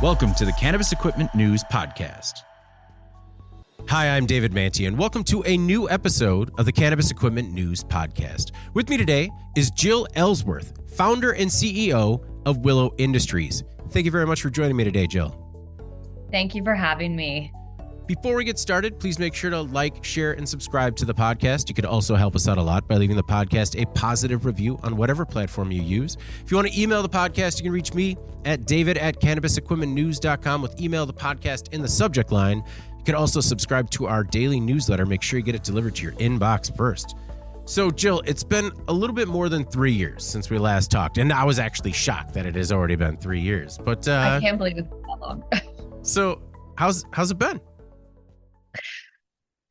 Welcome to the Cannabis Equipment News Podcast. Hi, I'm David Manti, and welcome to a new episode of the Cannabis Equipment News Podcast. With me today is Jill Ellsworth, founder and CEO of Willow Industries. Thank you very much for joining me today, Jill. Thank you for having me. Before we get started, please make sure to like, share, and subscribe to the podcast. You could also help us out a lot by leaving the podcast a positive review on whatever platform you use. If you want to email the podcast, you can reach me at david@cannabisequipmentnews.com with email the podcast in the subject line. You can also subscribe to our daily newsletter. Make sure you get it delivered to your inbox first. So, Jill, it's been a little bit more than 3 years since we last talked, and I was actually shocked that it has already been 3 years. But I can't believe it's that long. So, how's it been?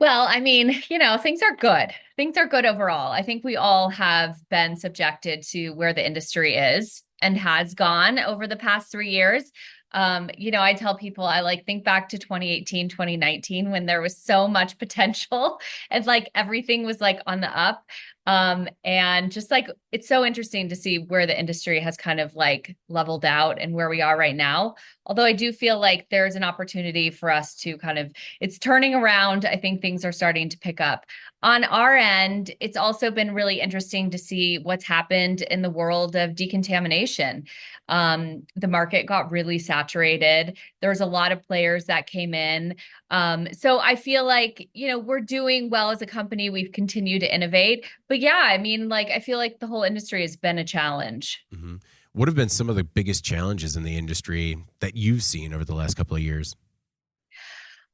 Well, I mean, things are good. Things are good overall. I think we all have been subjected to where the industry is and has gone over the past 3 years. I tell people think back to 2018, 2019, when there was so much potential and everything was on the up. And just it's so interesting to see where the industry has kind of leveled out and where we are right now. Although I do feel like there's an opportunity for us to it's turning around. I think things are starting to pick up. On our end, it's also been really interesting to see what's happened in the world of decontamination. The market got really saturated. There's a lot of players that came in. So I feel like, we're doing well as a company. We've continued to innovate. But yeah, I mean, I feel like the whole industry has been a challenge. Mm-hmm. What have been some of the biggest challenges in the industry that you've seen over the last couple of years?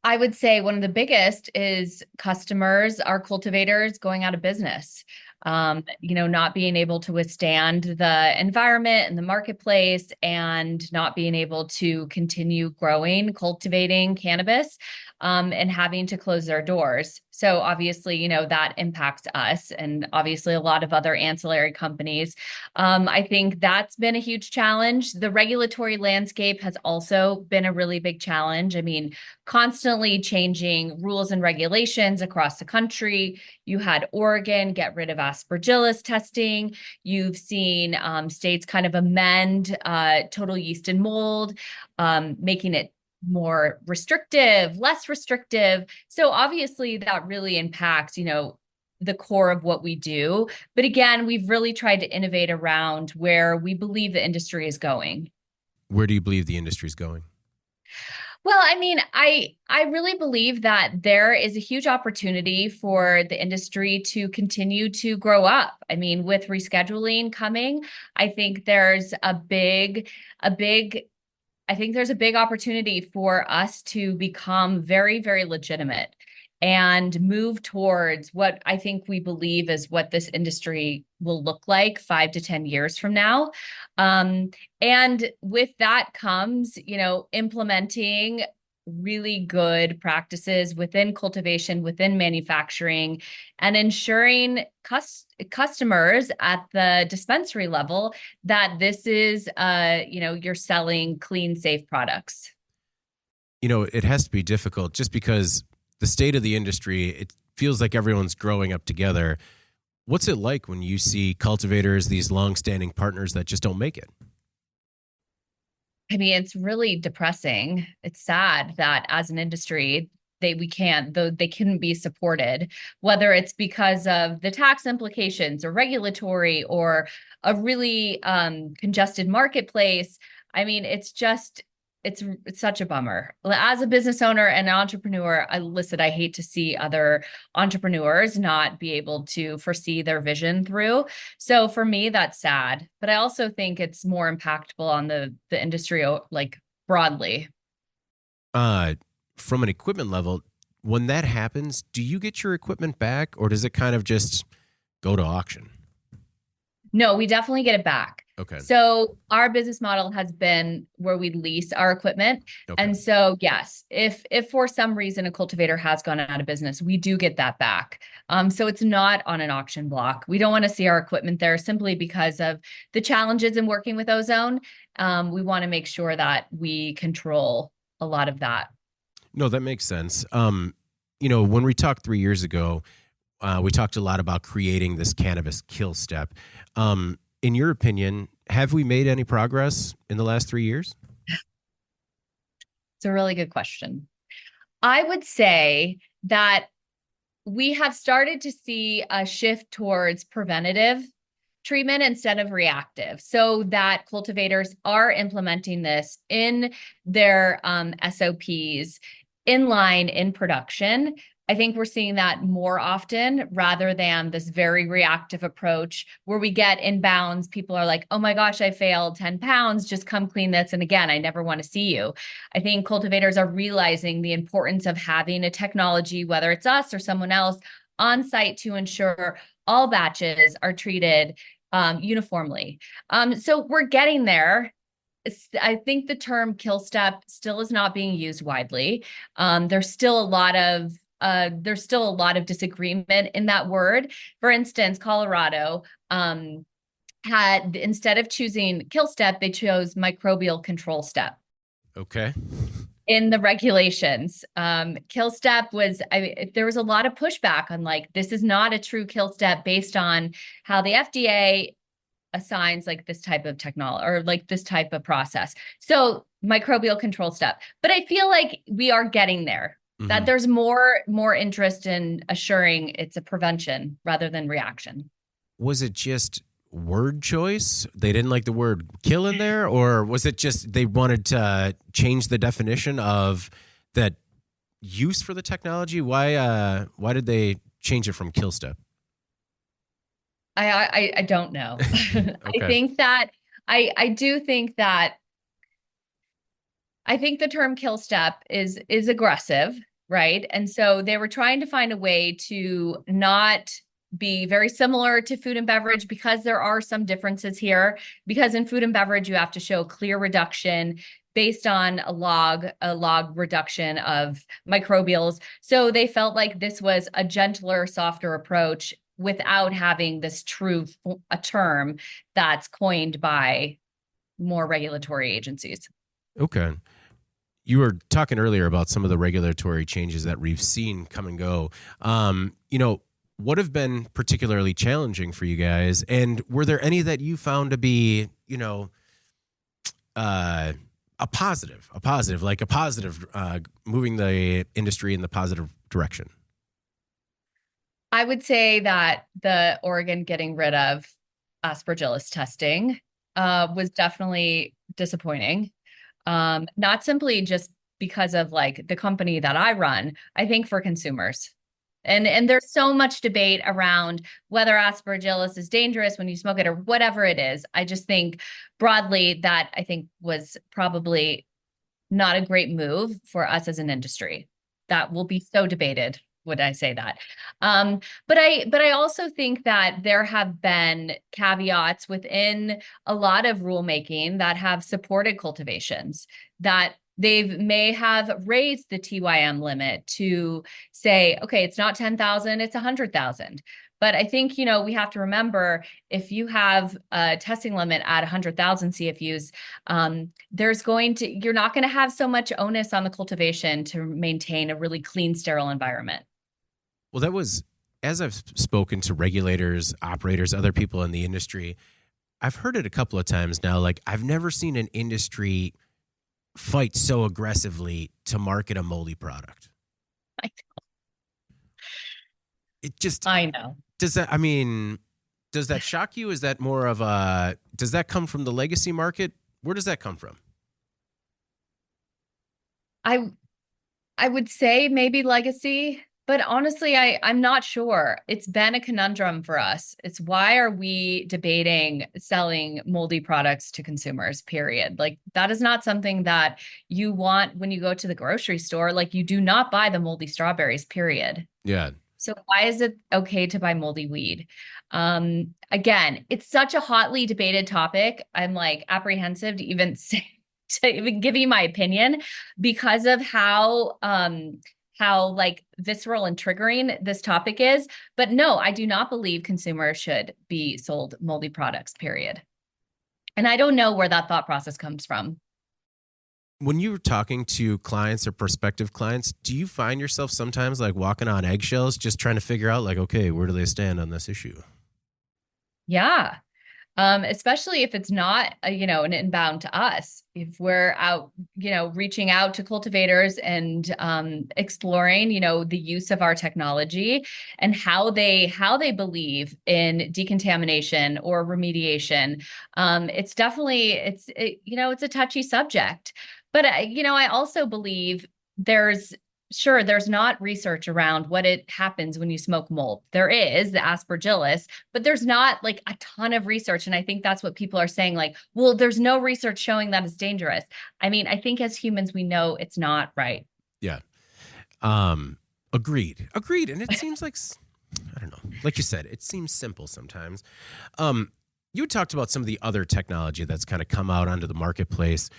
I would say one of the biggest is customers, our cultivators going out of business. Not being able to withstand the environment and the marketplace and not being able to continue growing, cultivating cannabis, and having to close their doors. So obviously, that impacts us and obviously a lot of other ancillary companies. I think that's been a huge challenge. The regulatory landscape has also been a really big challenge. I mean, constantly changing rules and regulations across the country. You had Oregon get rid of Aspergillus testing. You've seen states kind of amend total yeast and mold, making it more restrictive, less restrictive. So obviously that really impacts, the core of what we do. But again, we've really tried to innovate around where we believe the industry is going. Where do you believe the industry is going? Well, I mean, I really believe that there is a huge opportunity for the industry to continue to grow up. I mean, with rescheduling coming, I think there's a big opportunity for us to become very, very legitimate and move towards what I think we believe is what this industry will look like 5 to 10 years from now. And with that comes, implementing really good practices within cultivation, within manufacturing, and ensuring customers at the dispensary level that this is, you're selling clean, safe products. It has to be difficult just because the state of the industry, it feels like everyone's growing up together. What's it like when you see cultivators, these long-standing partners that just don't make it? I mean, it's really depressing. It's sad that as an industry, they couldn't be supported, whether it's because of the tax implications or regulatory or a really congested marketplace. I mean, it's such a bummer. As a business owner and an entrepreneur, I hate to see other entrepreneurs not be able to foresee their vision through. So for me, that's sad. But I also think it's more impactful on the industry broadly. From an equipment level, when that happens, do you get your equipment back or does it kind of just go to auction? No, we definitely get it back. Okay. So our business model has been where we lease our equipment. Okay. And so, yes, if for some reason a cultivator has gone out of business, we do get that back. So it's not on an auction block. We don't want to see our equipment there simply because of the challenges in working with ozone. We want to make sure that we control a lot of that. No, that makes sense. When we talked 3 years ago, we talked a lot about creating this cannabis kill step. In your opinion, have we made any progress in the last 3 years? It's a really good question. I would say that we have started to see a shift towards preventative treatment instead of reactive, so that cultivators are implementing this in their SOPs in line in production. I think we're seeing that more often rather than this very reactive approach where we get inbounds. People are like, oh my gosh, I failed 10 pounds. Just come clean this. And again, I never want to see you. I think cultivators are realizing the importance of having a technology, whether it's us or someone else, on site to ensure all batches are treated uniformly. So we're getting there. I think the term kill step still is not being used widely. There's still a lot of disagreement in that word. For instance, Colorado had, instead of choosing kill step, they chose microbial control step. Okay. In the regulations, kill step was, there was a lot of pushback on like, this is not a true kill step based on how the FDA assigns like this type of technology or like this type of process. So microbial control step. But I feel like we are getting there. That there's more interest in assuring it's a prevention rather than reaction. Was it just word choice? They didn't like the word kill in there, or was it just they wanted to change the definition of that use for the technology? Why did they change it from kill step? I don't know. Okay. I think the term kill step is aggressive, right? And so they were trying to find a way to not be very similar to food and beverage, because there are some differences here. Because in food and beverage, you have to show clear reduction based on a log reduction of microbials. So they felt like this was a gentler, softer approach without having this a term that's coined by more regulatory agencies. Okay. You were talking earlier about some of the regulatory changes that we've seen come and go. What have been particularly challenging for you guys? And were there any that you found to be, a positive, moving the industry in the positive direction? I would say that the Oregon getting rid of Aspergillus testing was definitely disappointing. Not simply just because of like the company that I run, I think for consumers. And there's so much debate around whether Aspergillus is dangerous when you smoke it or whatever it is. I just think broadly that I think was probably not a great move for us as an industry. That will be so debated, would I say that? But I also think that there have been caveats within a lot of rulemaking that have supported cultivations, that they may have raised the TYM limit to say, okay, it's not 10,000, it's 100,000. But I think, we have to remember, if you have a testing limit at 100,000 CFUs, you're not going to have so much onus on the cultivation to maintain a really clean, sterile environment. Well, that was, as I've spoken to regulators, operators, other people in the industry, I've heard it a couple of times now. Like, I've never seen an industry fight so aggressively to market a moldy product. I know. I know. Does that shock you? Is that more of does that come from the legacy market? Where does that come from? I would say maybe legacy. But honestly, I'm not sure. It's been a conundrum for us. It's why are we debating selling moldy products to consumers, period? Like, that is not something that you want when you go to the grocery store. Like, you do not buy the moldy strawberries, period. Yeah. So why is it okay to buy moldy weed? Again, it's such a hotly debated topic. I'm like apprehensive to even give you my opinion because of how like visceral and triggering this topic is. But no, I do not believe consumers should be sold moldy products, period. And I don't know where that thought process comes from. When you're talking to clients or prospective clients, do you find yourself sometimes like walking on eggshells, just trying to figure out like, okay, where do they stand on this issue? Yeah. especially if it's not, an inbound to us. If we're out, reaching out to cultivators and exploring, the use of our technology and how they believe in decontamination or remediation. It's definitely it's a touchy subject, but I also believe there's not research around what it happens when you smoke mold. There is the aspergillus, but there's not like a ton of research. And I think that's what people are saying, like, well, there's no research showing that it's dangerous. I mean, I think as humans, we know it's not right. Yeah. Agreed. And it seems like, I don't know, like you said, it seems simple sometimes. You talked about some of the other technology that's kind of come out onto the marketplace.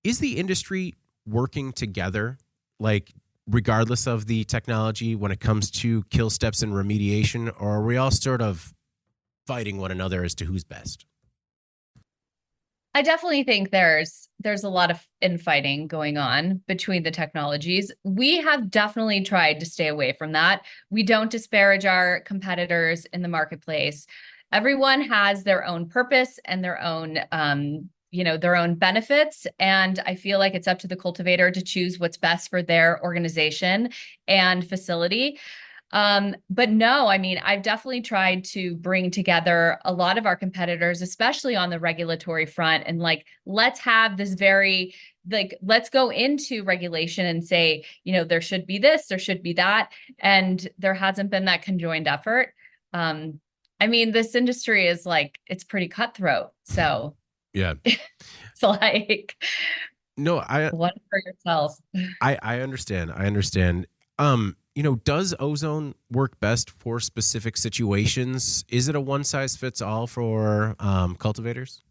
Is the industry working together, like regardless of the technology, when it comes to kill steps and remediation, or are we all sort of fighting one another as to who's best? I definitely think there's a lot of infighting going on between the technologies. We have definitely tried to stay away from that. We don't disparage our competitors in the marketplace. Everyone has their own purpose and their own their own benefits. And I feel like it's up to the cultivator to choose what's best for their organization and facility. But no, I mean, I've definitely tried to bring together a lot of our competitors, especially on the regulatory front. And like, let's have this let's go into regulation and say, there should be this, there should be that. And there hasn't been that conjoined effort. I mean, this industry is it's pretty cutthroat. So yeah, it's like, no, one for yourself. I understand. Does ozone work best for specific situations? Is it a one size fits all for cultivators?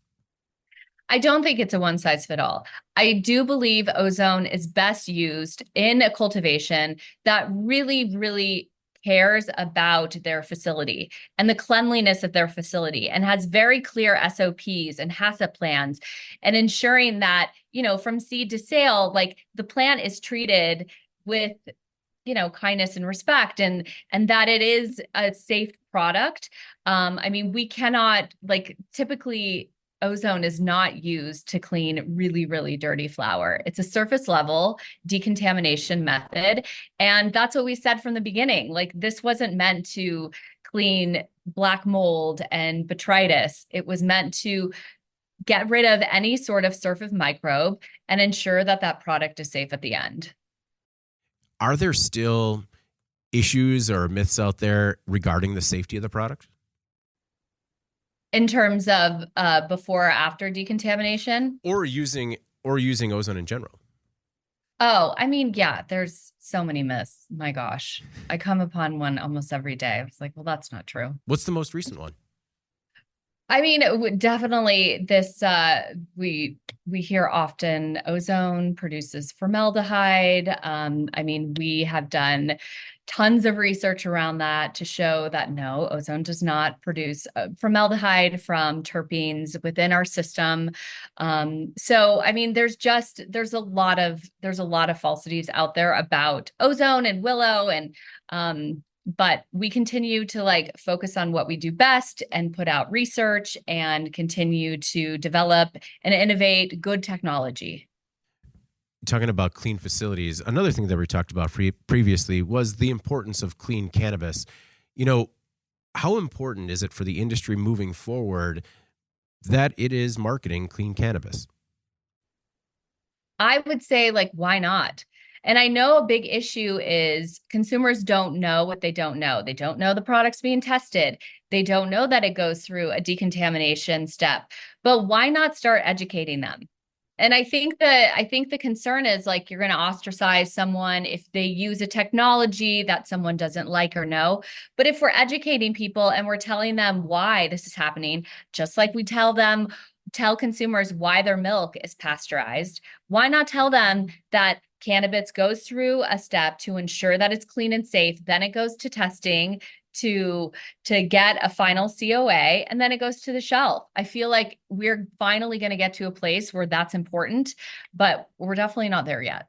I don't think it's a one size fit all. I do believe ozone is best used in a cultivation that really, really cares about their facility and the cleanliness of their facility and has very clear SOPs and HACCP plans, and ensuring that, from seed to sale, like the plant is treated with, kindness and respect, and that it is a safe product. I mean, we cannot, typically ozone is not used to clean really, really dirty flower. It's a surface level decontamination method. And that's what we said from the beginning. Like, this wasn't meant to clean black mold and botrytis. It was meant to get rid of any sort of surface microbe and ensure that that product is safe at the end. Are there still issues or myths out there regarding the safety of the product? In terms of before or after decontamination? Or using ozone in general? Oh, I mean, yeah, there's so many myths. My gosh. I come upon one almost every day. I was like, well, that's not true. What's the most recent one? I mean, definitely this, we hear often ozone produces formaldehyde. I mean, we have done tons of research around that to show that no, ozone does not produce formaldehyde from terpenes within our system. So, I mean, there's a lot of falsities out there about ozone and willow, and but we continue to focus on what we do best and put out research and continue to develop and innovate good technology. Talking about clean facilities, another thing that we talked about previously was the importance of clean cannabis. How important is it for the industry moving forward that it is marketing clean cannabis? I would say, why not? And I know a big issue is consumers don't know what they don't know. They don't know the product's being tested. They don't know that it goes through a decontamination step. But why not start educating them? And I think the concern is you're going to ostracize someone if they use a technology that someone doesn't like or know. But if we're educating people and we're telling them why this is happening, just like we tell consumers why their milk is pasteurized, why not tell them that cannabis goes through a step to ensure that it's clean and safe, then it goes to testing to get a final COA, and then it goes to the shelf. I feel like we're finally going to get to a place where that's important, but we're definitely not there yet.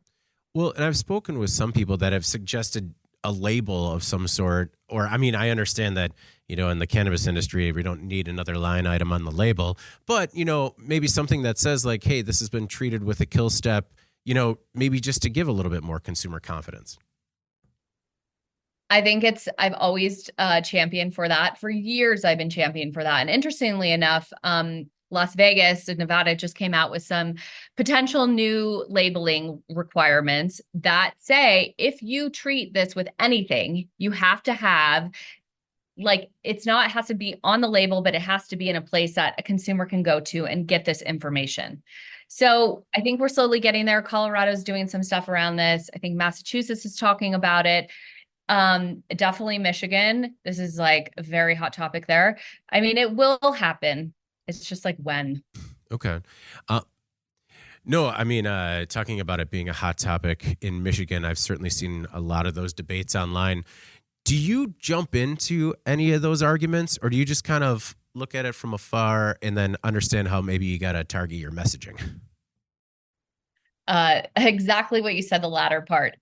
Well, and I've spoken with some people that have suggested a label of some sort or I mean, I understand that, in the cannabis industry, we don't need another line item on the label, but, maybe something that says like, hey, this has been treated with a kill step, maybe just to give a little bit more consumer confidence. I think I've always championed for that. For years, I've been championing for that. And interestingly enough, Las Vegas, Nevada just came out with some potential new labeling requirements that say if you treat this with anything, you have to have it has to be on the label, but it has to be in a place that a consumer can go to and get this information. So I think we're slowly getting there. Colorado's doing some stuff around this. I think Massachusetts is talking about it. Definitely Michigan. This is like a very hot topic there. I mean, it will happen. It's just like when. Okay. No, I mean, talking about it being a hot topic in Michigan, I've certainly seen a lot of those debates online. Do you jump into any of those arguments, or do you just kind of look at it from afar and then understand how maybe you got to target your messaging? Exactly what you said, the latter part.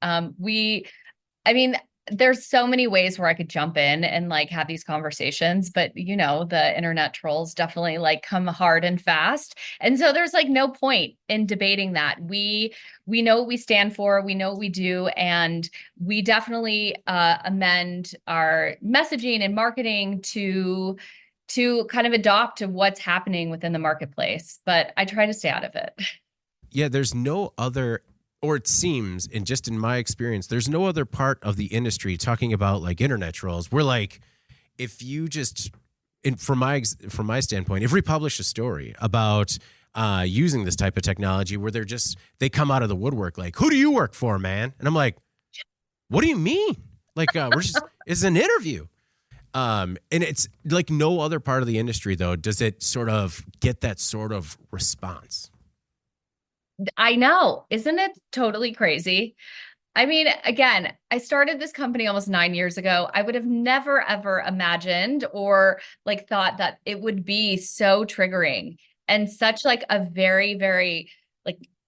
There's so many ways where I could jump in and have these conversations, but the internet trolls definitely come hard and fast. And so there's no point in debating that. We know what we stand for, we know what we do, and we definitely amend our messaging and marketing to kind of adopt to what's happening within the marketplace. But I try to stay out of it. Yeah, there's no other, or it seems, and just in my experience, there's no other part of the industry talking about internet trolls. We're if you just, from my standpoint, if we publish a story about using this type of technology where they come out of the woodwork who do you work for, man? And I'm like, what do you mean? It's an interview. And it's no other part of the industry though does it sort of get that sort of response. I know. Isn't it totally crazy? I mean, again, I started this company almost 9 years ago. I would have never, ever imagined or thought that it would be so triggering and such a very, very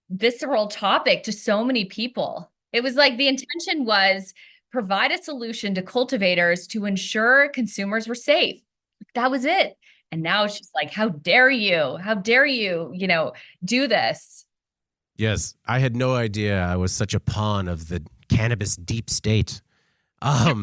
visceral topic to so many people. It was the intention was provide a solution to cultivators to ensure consumers were safe. That was it. And now it's just how dare you? How dare you, do this? Yes, I had no idea I was such a pawn of the cannabis deep state. Now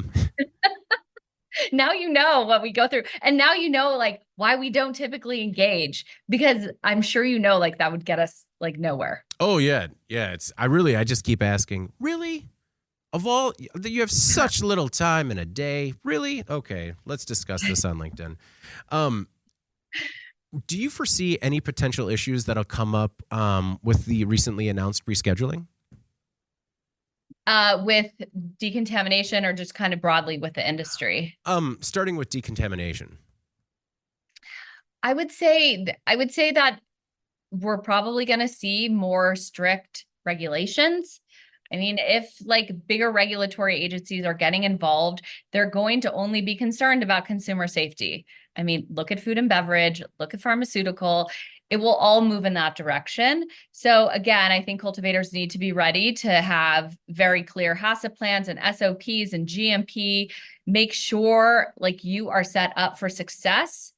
you know what we go through. And now you know why we don't typically engage, because I'm sure that would get us nowhere. Oh yeah. Yeah, I just keep asking, really? Of all, you have such little time in a day. Really? Okay, let's discuss this on LinkedIn. Do you foresee any potential issues that'll come up with the recently announced rescheduling? With decontamination, or just kind of broadly with the industry? Starting with decontamination. I would say that we're probably going to see more strict regulations. I mean, if bigger regulatory agencies are getting involved, they're going to only be concerned about consumer safety. I mean, look at food and beverage, look at pharmaceutical. It will all move in that direction. So again, I think cultivators need to be ready to have very clear HACCP plans and SOPs and GMP. Make sure you are set up for success.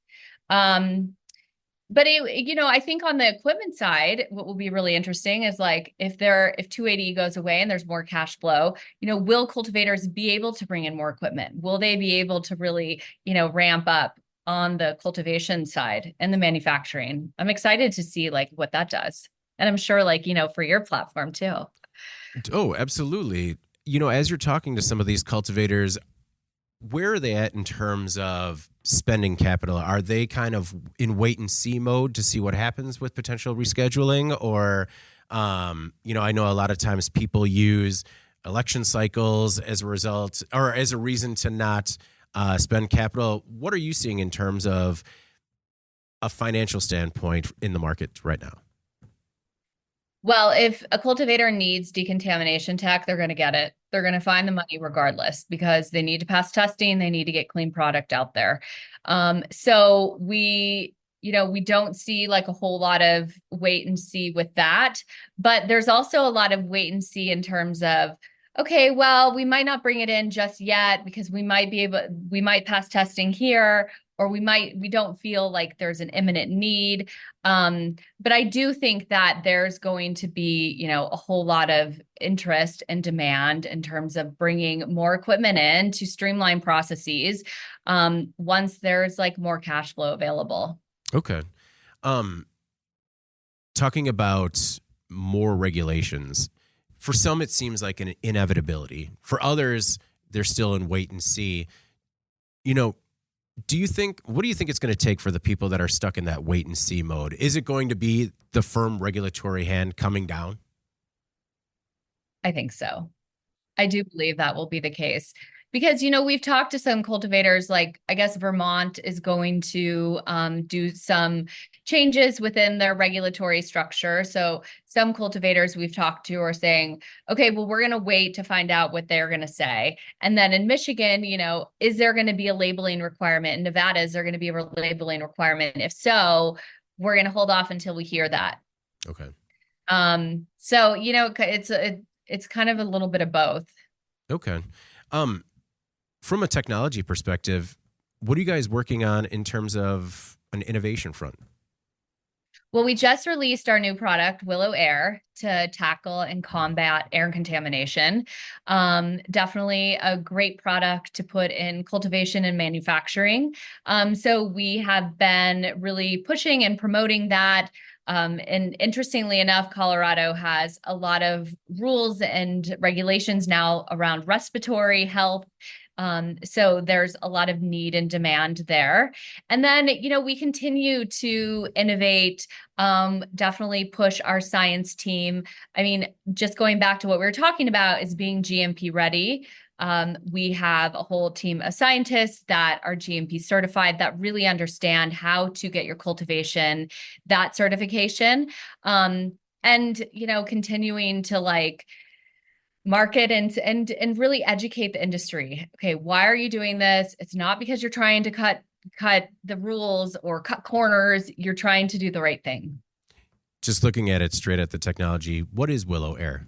But I think on the equipment side, what will be really interesting is if 280E goes away and there's more cash flow, will cultivators be able to bring in more equipment? Will they be able to really, ramp up on the cultivation side and the manufacturing? I'm excited to see what that does. And I'm sure for your platform too. Oh, absolutely. As you're talking to some of these cultivators, where are they at in terms of spending capital? Are they kind of in wait and see mode to see what happens with potential rescheduling? Or, I know a lot of times people use election cycles as a result or as a reason to not spend capital. What are you seeing in terms of a financial standpoint in the market right now? Well, if a cultivator needs decontamination tech, they're going to get it. They're going to find the money regardless because they need to pass testing. They need to get clean product out there. So we don't see a whole lot of wait and see with that, but there's also a lot of wait and see in terms of, okay, well, we might not bring it in just yet because we might pass testing here, or we don't feel like there's an imminent need. But I do think that there's going to be, a whole lot of interest and demand in terms of bringing more equipment in to streamline processes, once there's like more cash flow available. Okay. Um, Talking about more regulations, for some, it seems like an inevitability. For others, they're still in wait and see. You know, what do you think it's going to take for the people that are stuck in that wait and see mode? Is it going to be the firm regulatory hand coming down? I think so. I do believe that will be the case because, we've talked to some cultivators, like I guess Vermont is going to do some changes within their regulatory structure. So some cultivators we've talked to are saying, okay, well, we're going to wait to find out what they're going to say. And then in Michigan, is there going to be a labeling requirement? In Nevada, is there going to be a labeling requirement? If so, we're going to hold off until we hear that. Okay. So, it's kind of a little bit of both. Okay. From a technology perspective, what are you guys working on in terms of an innovation front? Well, we just released our new product, Willow Air, to tackle and combat air contamination. Definitely a great product to put in cultivation and manufacturing. So we have been really pushing and promoting that. And interestingly enough, Colorado has a lot of rules and regulations now around respiratory health. So there's a lot of need and demand there. And then, we continue to innovate, definitely push our science team. I mean, just going back to what we were talking about is being GMP ready. We have a whole team of scientists that are GMP certified that really understand how to get your cultivation that certification. And, continuing to market and really educate the industry. Okay, why are you doing this? It's not because you're trying to cut the rules or cut corners. You're trying to do the right thing. Just looking at it straight at the technology, what is Willow Air?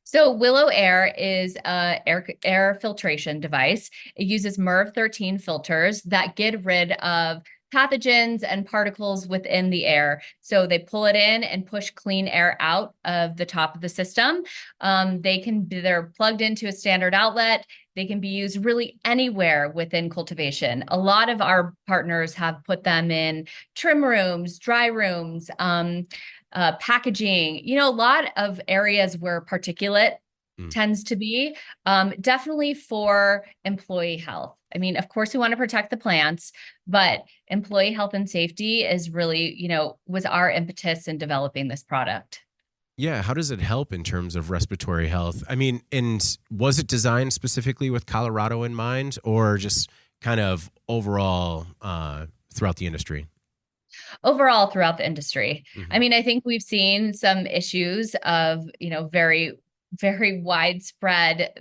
So Willow Air is a air filtration device. It uses MERV 13 filters that get rid of pathogens and particles within the air. So they pull it in and push clean air out of the top of the system. They're plugged into a standard outlet. They can be used really anywhere within cultivation. A lot of our partners have put them in trim rooms, dry rooms, packaging, a lot of areas where particulate tends to be, definitely for employee health. I mean, of course, we want to protect the plants, but employee health and safety is really, was our impetus in developing this product. Yeah. How does it help in terms of respiratory health? I mean, and was it designed specifically with Colorado in mind, or just kind of overall throughout the industry? Overall throughout the industry. Mm-hmm. I mean, I think we've seen some issues of, very, very widespread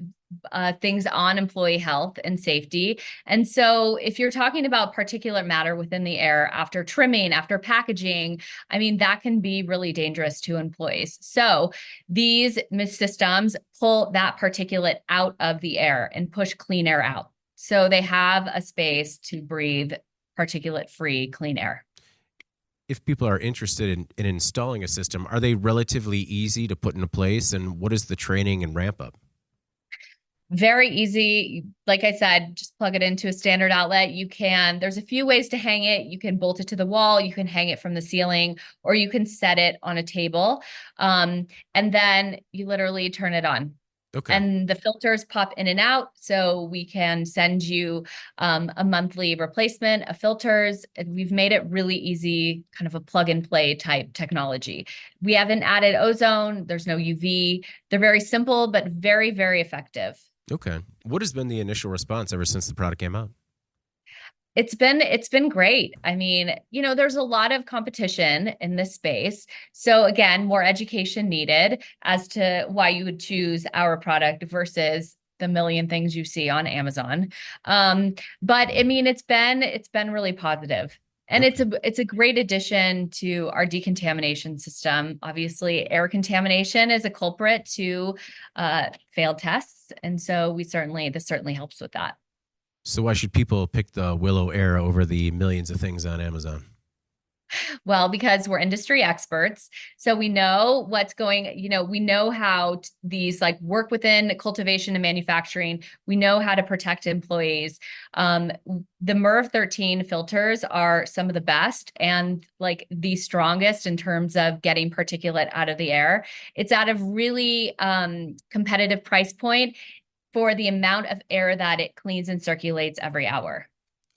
things on employee health and safety. And so if you're talking about particulate matter within the air after trimming, after packaging, I mean, that can be really dangerous to employees. So these systems pull that particulate out of the air and push clean air out. So they have a space to breathe particulate-free clean air. If people are interested in installing a system, are they relatively easy to put into place? And what is the training and ramp up? Very easy. Like I said, just plug it into a standard outlet. There's a few ways to hang it. You can bolt it to the wall, you can hang it from the ceiling, or you can set it on a table. And then you literally turn it on. Okay. And the filters pop in and out. So we can send you a monthly replacement of filters. We've made it really easy, kind of a plug and play type technology. We haven't added ozone. There's no UV. They're very simple, but very, very effective. Okay. What has been the initial response ever since the product came out? It's been great. I mean, there's a lot of competition in this space. So again, more education needed as to why you would choose our product versus the million things you see on Amazon. But I mean, it's been really positive. And Okay. it's a great addition to our decontamination system. Obviously, air contamination is a culprit to failed tests, and so this certainly helps with that. So why should people pick the Willow Air over the millions of things on Amazon? Well, because we're industry experts. So we know what's going, we know how these like work within cultivation and manufacturing. We know how to protect employees. The MERV 13 filters are some of the best and like the strongest in terms of getting particulate out of the air. It's at a really competitive price point for the amount of air that it cleans and circulates every hour.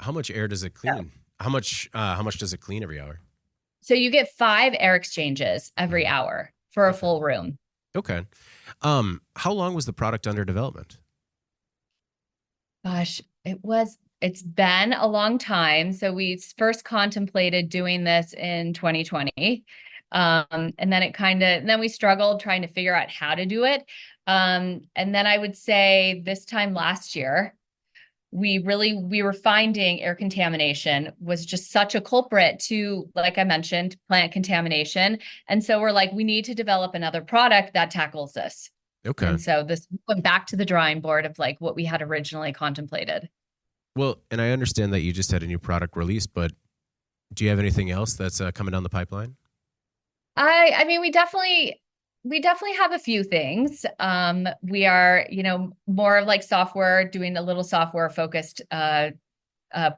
How much air does it clean? How much does it clean every hour? So you get 5 air exchanges every hour for a full room. Okay. How long was the product under development? Gosh, it's been a long time. So we first contemplated doing this in 2020. And then we struggled trying to figure out how to do it. And then I would say this time last year, we were finding air contamination was just such a culprit to, like I mentioned, plant contamination. And so we're like, we need to develop another product that tackles this. Okay. And so this went back to the drawing board of like what we had originally contemplated. Well, and I understand that you just had a new product release, but do you have anything else that's coming down the pipeline? I mean, we definitely have a few things. We are, more of like software, doing a little software focused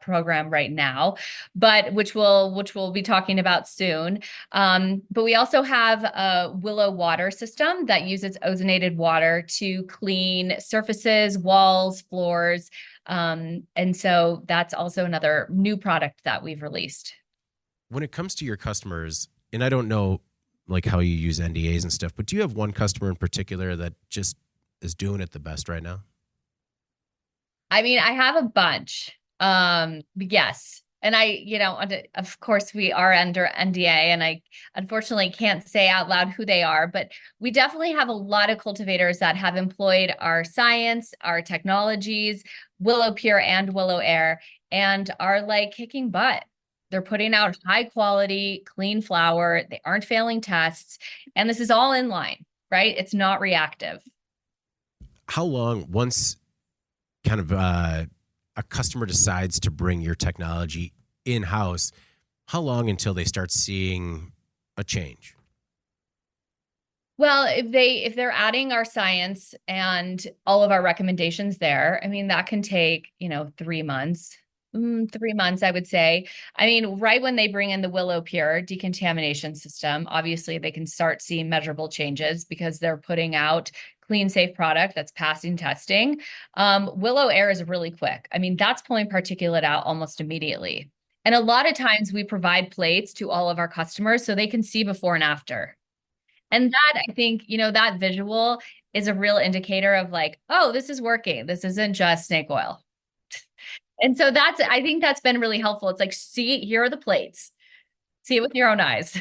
program right now, but which we'll be talking about soon. But we also have a Willow water system that uses ozonated water to clean surfaces, walls, floors. And so that's also another new product that we've released. When it comes to your customers, and I don't know like how you use NDAs and stuff, but do you have one customer in particular that just is doing it the best right now? I mean, I have a bunch. Yes. And of course we are under NDA and I unfortunately can't say out loud who they are, but we definitely have a lot of cultivators that have employed our science, our technologies, Willow Pure and Willow Air, and are like kicking butt. They're putting out high quality, clean flower. They aren't failing tests. And this is all in line, right? It's not reactive. How long, once kind of a customer decides to bring your technology in-house, how long until they start seeing a change? Well, if they're adding our science and all of our recommendations there, I mean, that can take, 3 months. 3 months, I would say. I mean, right when they bring in the Willow Pure decontamination system, obviously they can start seeing measurable changes because they're putting out clean, safe product that's passing testing. Willow Air is really quick. I mean, that's pulling particulate out almost immediately. And a lot of times we provide plates to all of our customers so they can see before and after. And that, I think, that visual is a real indicator of like, oh, this is working. This isn't just snake oil. And so I think that's been really helpful. It's like, see, here are the plates. See it with your own eyes.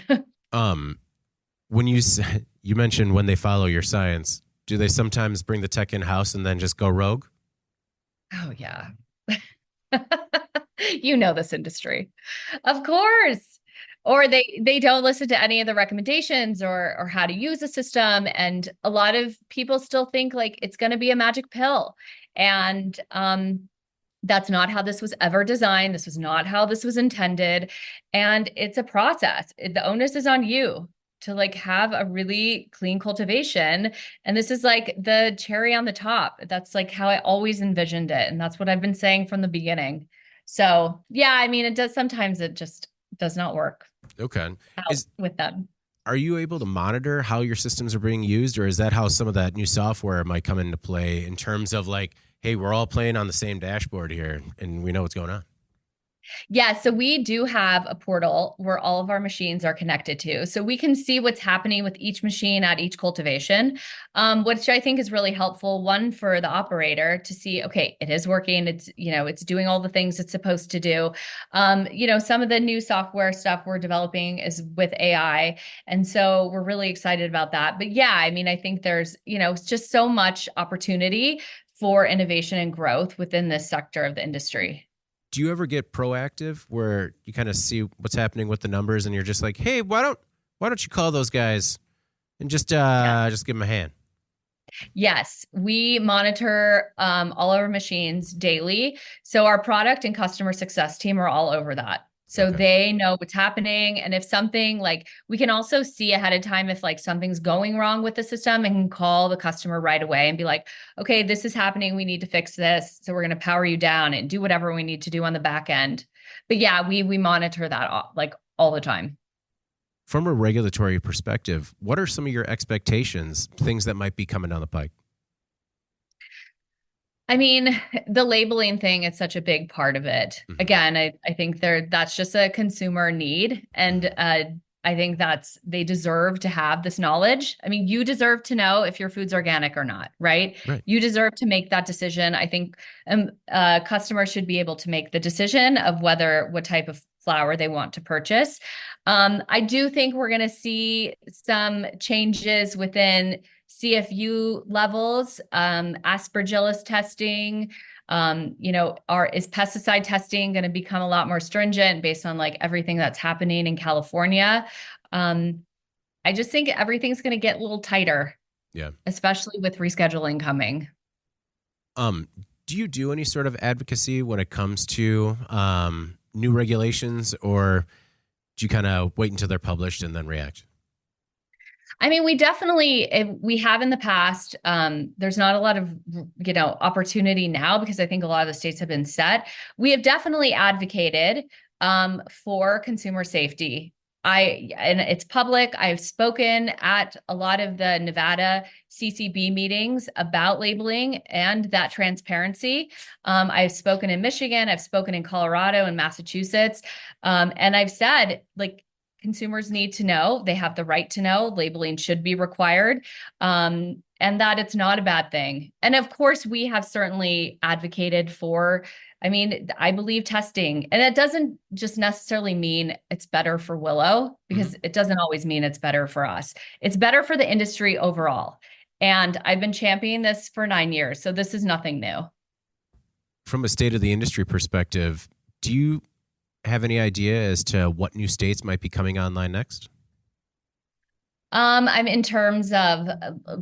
When you mentioned when they follow your science, do they sometimes bring the tech in-house and then just go rogue? Oh, yeah. This industry. Of course. Or they don't listen to any of the recommendations or how to use the system. And a lot of people still think like it's going to be a magic pill. And that's not how this was ever designed. This was not how this was intended. And it's a process. The onus is on you to like have a really clean cultivation. And this is like the cherry on the top. That's like how I always envisioned it. And that's what I've been saying from the beginning. So yeah, I mean, sometimes it just does not work. Okay. With them. Are you able to monitor how your systems are being used, or is that how some of that new software might come into play in terms of like, hey, we're all playing on the same dashboard here and we know what's going on? Yeah, so we do have a portal where all of our machines are connected to. So we can see what's happening with each machine at each cultivation, which I think is really helpful. One, for the operator to see, okay, it is working. It's doing all the things it's supposed to do. Some of the new software stuff we're developing is with AI. And so we're really excited about that. But yeah, I mean, I think there's, just so much opportunity for innovation and growth within this sector of the industry. Do you ever get proactive where you kind of see what's happening with the numbers and you're just like, hey, why don't you call those guys and just give them a hand? Yes, we monitor all our machines daily. So our product and customer success team are all over that. So Okay. they know what's happening. And if something like we can also see ahead of time if like something's going wrong with the system and can call the customer right away and be like, okay, this is happening. We need to fix this. So we're going to power you down and do whatever we need to do on the back end. But yeah, we monitor that like all the time. From a regulatory perspective, what are some of your expectations, things that might be coming down the pike? I mean, the labeling thing is such a big part of it. Mhm. Again, I think that's just a consumer need. And I think they deserve to have this knowledge. I mean, you deserve to know if your food's organic or not, right? Right. You deserve to make that decision. I think customers should be able to make the decision of what type of flour they want to purchase. I do think we're going to see some changes within CFU levels, aspergillus testing, is pesticide testing going to become a lot more stringent based on like everything that's happening in California? I just think everything's going to get a little tighter. Yeah. Especially with rescheduling coming. Do you do any sort of advocacy when it comes to new regulations, or do you kind of wait until they're published and then react? I mean, we have in the past. There's not a lot of, opportunity now because I think a lot of the states have been set. We have definitely advocated for consumer safety. And it's public. I've spoken at a lot of the Nevada CCB meetings about labeling and that transparency. I've spoken in Michigan, I've spoken in Colorado and Massachusetts. And I've said, like, consumers need to know, they have the right to know, labeling should be required, and that it's not a bad thing. And of course, we have certainly advocated for, I believe testing, and it doesn't just necessarily mean it's better for Willow, because it doesn't always mean it's better for us. It's better for the industry overall. And I've been championing this for 9 years, so this is nothing new. From a state of the industry perspective, do you have any idea as to what new states might be coming online next? I'm in terms of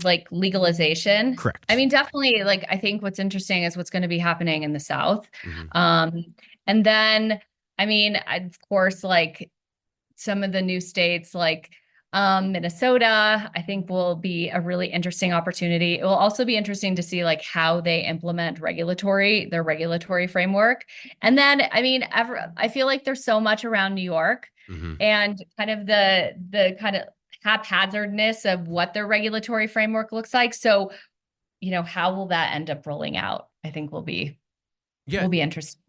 like legalization. Correct. I mean, definitely, like, I think what's interesting is what's going to be happening in the South. Mm-hmm. And then, of course, like some of the new states like Minnesota, I think will be a really interesting opportunity. It will also be interesting to see like how they implement their regulatory framework. And then, I feel like there's so much around New York and kind of the kind of haphazardness of what their regulatory framework looks like. So, how will that end up rolling out? I think will be interesting.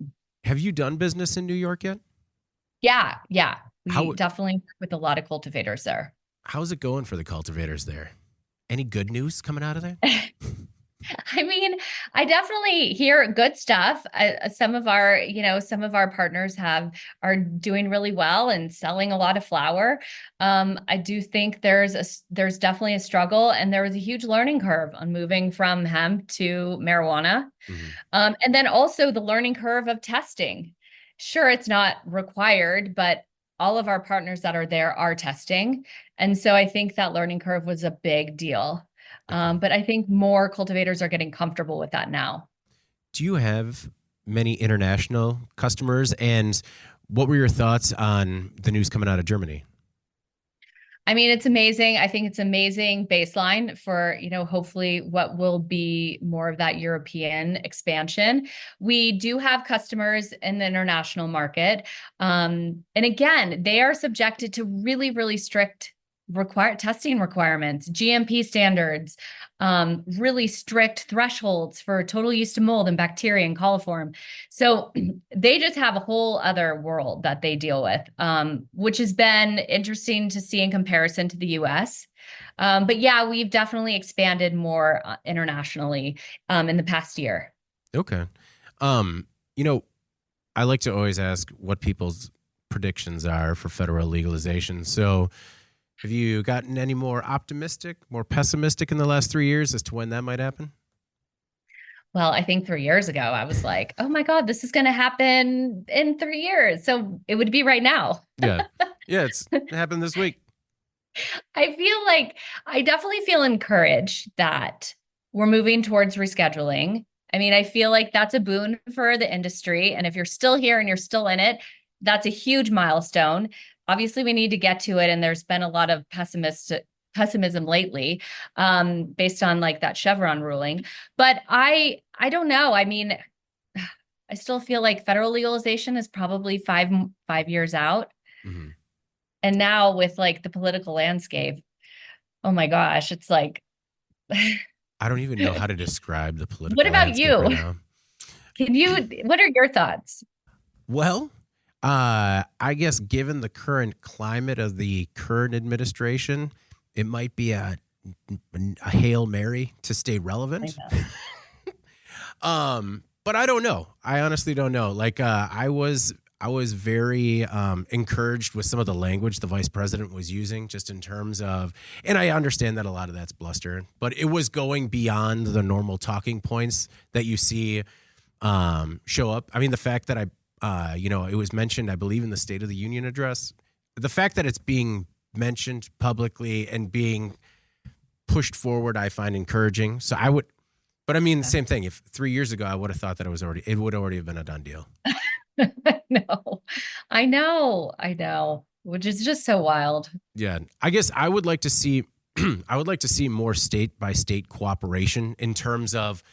Have you done business in New York yet? Yeah. We definitely work with a lot of cultivators there. How's it going for the cultivators there? Any good news coming out of there? I definitely hear good stuff. Some of our partners are doing really well and selling a lot of flour. I do think there's definitely a struggle, and there was a huge learning curve on moving from hemp to marijuana. And then also the learning curve of testing. Sure, it's not required, but all of our partners that are there are testing. And so I think that learning curve was a big deal. But I think more cultivators are getting comfortable with that now. Do you have many international customers? And what were your thoughts on the news coming out of Germany? It's amazing. I think it's amazing baseline for, hopefully what will be more of that European expansion. We do have customers in the international market. And again, they are subjected to really, really strict testing requirements, GMP standards, really strict thresholds for total yeast to mold and bacteria and coliform. So they just have a whole other world that they deal with, which has been interesting to see in comparison to the US. But yeah, we've definitely expanded more internationally in the past year. Okay. I like to always ask what people's predictions are for federal legalization. So have you gotten any more optimistic, more pessimistic in the last 3 years as to when that might happen? Well, I think 3 years ago, I was like, oh my God, this is going to happen in 3 years. So it would be right now. Yeah. Yeah, it happened this week. I feel like I definitely feel encouraged that we're moving towards rescheduling. I mean, I feel like that's a boon for the industry. And if you're still here and you're still in it, that's a huge milestone. Obviously, we need to get to it. And there's been a lot of pessimism lately, based on like that Chevron ruling. But I don't know. I mean, I still feel like federal legalization is probably 5 years out. Mhm. And now with like the political landscape, oh my gosh, it's like, I don't even know how to describe the political what about landscape you? right now. What are your thoughts? Well, I guess given the current climate of the current administration, it might be a Hail Mary to stay relevant. But I don't know. I honestly don't know. Like, I was very encouraged with some of the language the vice president was using, just in terms of, and I understand that a lot of that's bluster, but it was going beyond the normal talking points that you see show up. I mean, the fact that it was mentioned, I believe, in the State of the Union address, the fact that it's being mentioned publicly and being pushed forward, I find encouraging. So I would, but I mean, same thing. If 3 years ago, I would have thought that it would already have been a done deal. No, I know, which is just so wild. Yeah, I guess I would like to see, I would like to see more state by state cooperation in terms of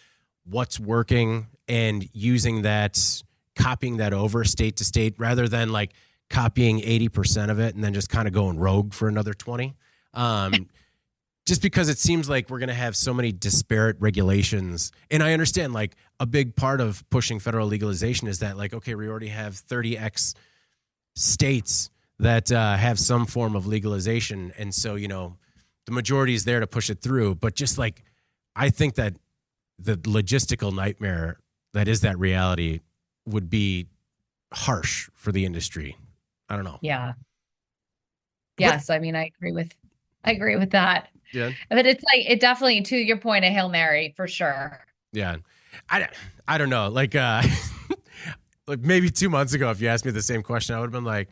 what's working and using that, copying that over state to state, rather than like copying 80% of it and then just kind of going rogue for another 20. Just because it seems like we're going to have so many disparate regulations. And I understand, like, a big part of pushing federal legalization is that, like, okay, we already have 30X states that have some form of legalization. And so, the majority is there to push it through. But just like, I think that the logistical nightmare that is that reality would be harsh for the industry. I don't know. Yeah. Yes. I mean, I agree with that. Yeah. But it's like, it definitely, to your point, a Hail Mary for sure. Yeah. I don't know. Like, like maybe 2 months ago, if you asked me the same question, I would have been like,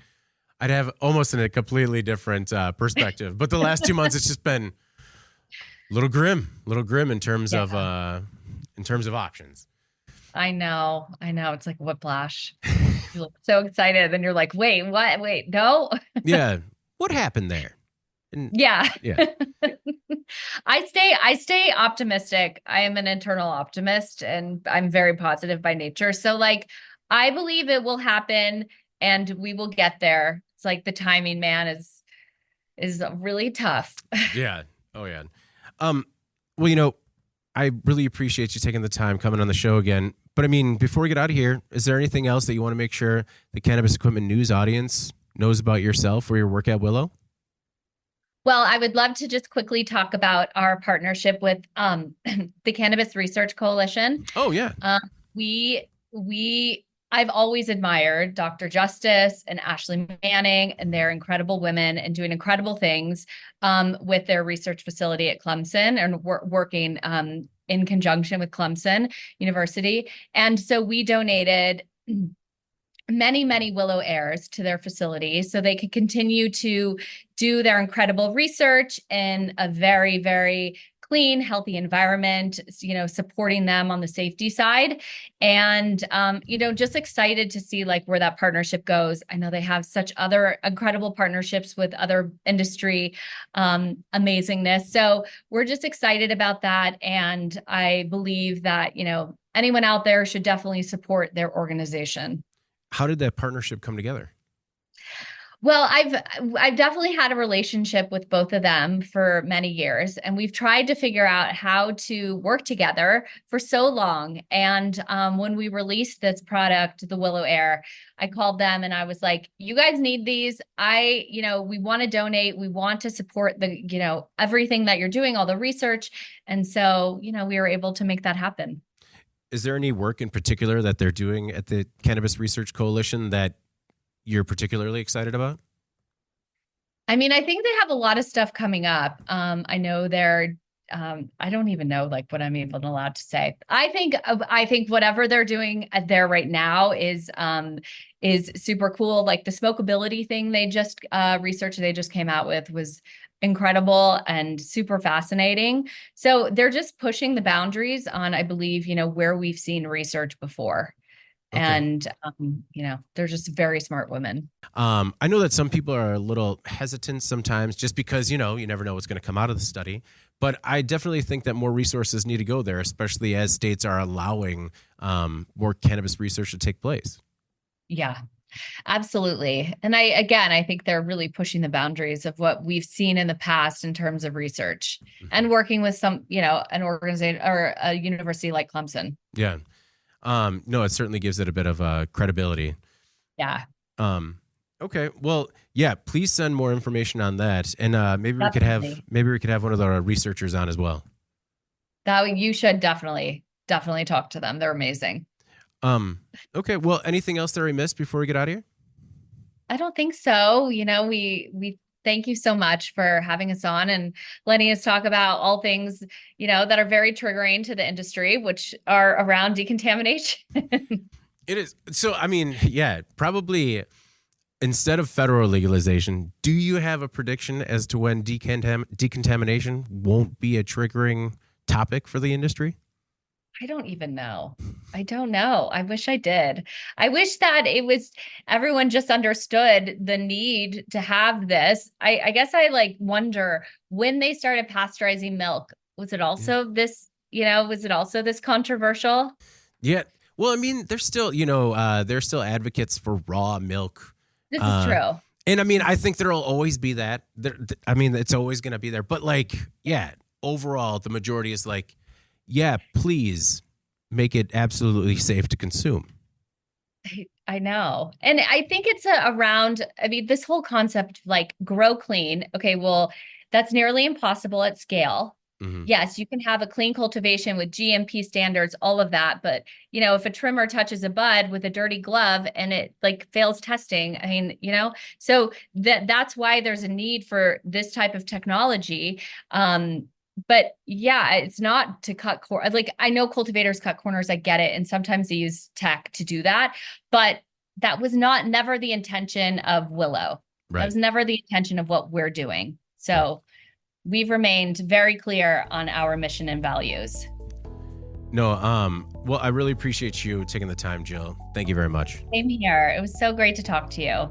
I'd have almost in a completely different perspective. But the last 2 months, it's just been a little grim in terms of options. I know. It's like whiplash. You look so excited, and you're like, wait, what? Wait, no. Yeah. What happened there? And, Yeah. Yeah. I stay optimistic. I am an internal optimist, and I'm very positive by nature. So like, I believe it will happen and we will get there. It's like the timing, man, is really tough. Yeah. Oh yeah. Well, I really appreciate you taking the time coming on the show again. But I mean, before we get out of here, is there anything else that you want to make sure the Cannabis Equipment News audience knows about yourself or your work at Willow? Well, I would love to just quickly talk about our partnership with the Cannabis Research Coalition. Oh yeah. I've always admired Dr. Justice and Ashley Manning, and they're incredible women and doing incredible things with their research facility at Clemson, and working in conjunction with Clemson University. And so we donated many Willow Airs to their facility so they could continue to do their incredible research in a very, very clean, healthy environment, supporting them on the safety side. And, just excited to see like where that partnership goes. I know they have such other incredible partnerships with other industry amazingness. So we're just excited about that. And I believe that, anyone out there should definitely support their organization. How did that partnership come together? Well, I've definitely had a relationship with both of them for many years, and we've tried to figure out how to work together for so long. And when we released this product, the Willow Air, I called them and I was like, "You guys need these. We want to donate. We want to support everything that you're doing, all the research." And so, we were able to make that happen. Is there any work in particular that they're doing at the Cannabis Research Coalition that you're particularly excited about? I mean, I think they have a lot of stuff coming up. I know they're I don't even know like what I'm even allowed to say. I think whatever they're doing there right now is super cool. Like the smokability thing research they just came out with was incredible and super fascinating. So they're just pushing the boundaries on, I believe, where we've seen research before. Okay. And, they're just very smart women. I know that some people are a little hesitant sometimes just because, you never know what's going to come out of the study. But I definitely think that more resources need to go there, especially as states are allowing more cannabis research to take place. Yeah, absolutely. And I think they're really pushing the boundaries of what we've seen in the past in terms of research and working with some, an organization or a university like Clemson. Yeah. No, it certainly gives it a bit of credibility. Yeah. Okay. Well, yeah, please send more information on that. And maybe we could have one of the researchers on as well. That you should definitely talk to them. They're amazing. Okay. Well, anything else that we missed before we get out of here? I don't think so. We thank you so much for having us on and letting us talk about all things, that are very triggering to the industry, which are around decontamination. It is. So, I mean, yeah, probably instead of federal legalization, do you have a prediction as to when decontamination won't be a triggering topic for the industry? I don't even know. I don't know. I wish I did. I wish that everyone just understood the need to have this. I guess I wonder when they started pasteurizing milk, was it also this controversial? Yeah. Well, I mean, there's still advocates for raw milk. This is true. And I mean, I think there'll always be that. I mean, it's always going to be there. But overall, the majority is yeah, please make it absolutely safe to consume. I know. And I think it's this whole concept of grow clean. Okay, well, that's nearly impossible at scale. Mm-hmm. Yes, you can have a clean cultivation with GMP standards, all of that. But, if a trimmer touches a bud with a dirty glove and it fails testing, I mean, so that's why there's a need for this type of technology. But yeah, it's not to cut corners. I know cultivators cut corners. I get it. And sometimes they use tech to do that. But that was never the intention of Willow. Right. That was never the intention of what we're doing. So we've remained very clear on our mission and values. No, well, I really appreciate you taking the time, Jill. Thank you very much. Same here. It was so great to talk to you.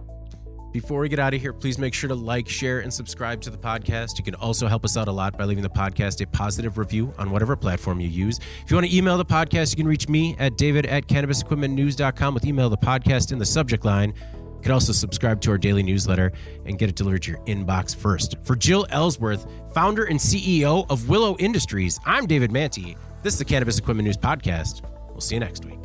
Before we get out of here, please make sure to like, share, and subscribe to the podcast. You can also help us out a lot by leaving the podcast a positive review on whatever platform you use. If you want to email the podcast, you can reach me at david@cannabisequipmentnews.com with email the podcast in the subject line. You can also subscribe to our daily newsletter and get it delivered to your inbox first. For Jill Ellsworth, founder and CEO of Willow Industries, I'm David Mantey. This is the Cannabis Equipment News Podcast. We'll see you next week.